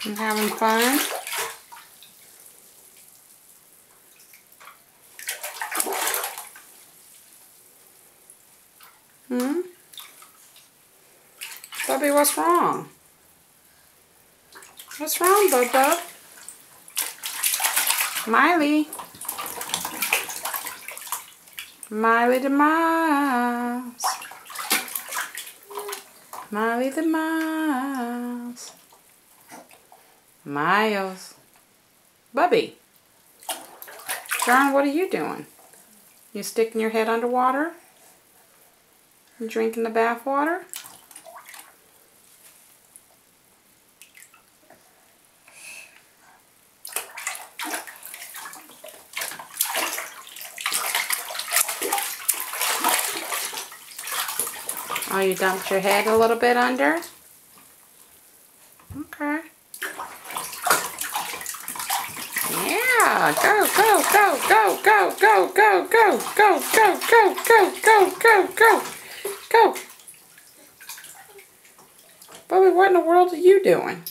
You having fun? Bubby, what's wrong? What's wrong, Bub? Miley. Miley the mouse. Miley the mouse. Miles. Bubby. John, what are you doing? You sticking your head underwater? You drinking the bath water? Oh, you dumped your head a little bit under? Okay. Yeah, go, go, go, go, go, go, go, go, go, go, go, go, go, go, go, go. Bubby, what in the world are you doing?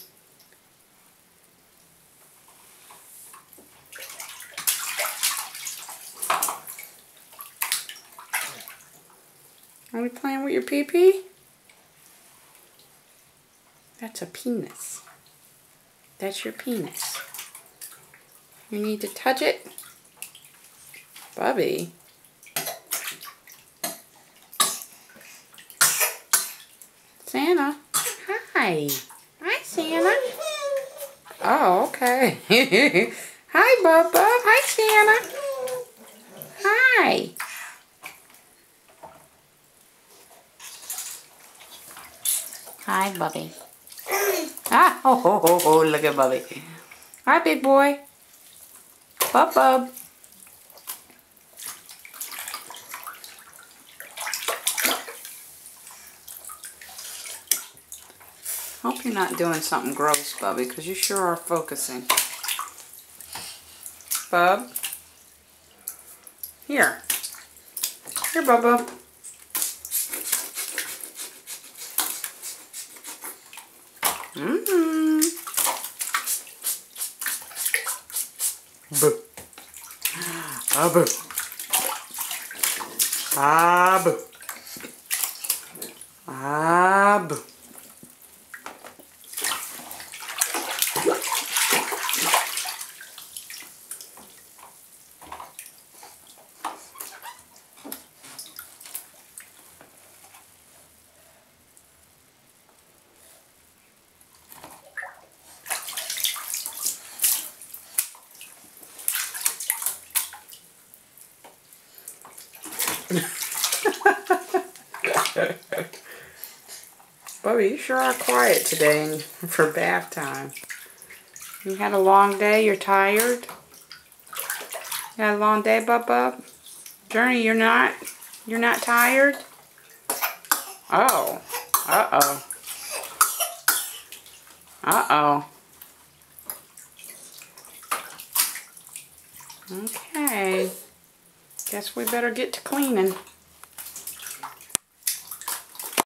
Are we playing with your pee-pee? That's a penis. That's your penis. You need to touch it? Bubby. Santa. Hi. Hi, Santa. Oh, okay. Hi, Bub. Hi, Santa. Hi. Hi, Bubby. Ah, oh, look at Bubby. Hi, big boy. Bub. Hope you're not doing something gross, Bubby, because you sure are focusing. Bub. Here. Here, Bubba. Boo. Ah, boo. Ah, boo. Ah, boo. Bubby, you sure are quiet today for bath time. You had a long day, you're tired? You had a long day, Bub? Journey, you're not tired? Oh. Uh-oh. Uh-oh. Okay. Guess we better get to cleaning.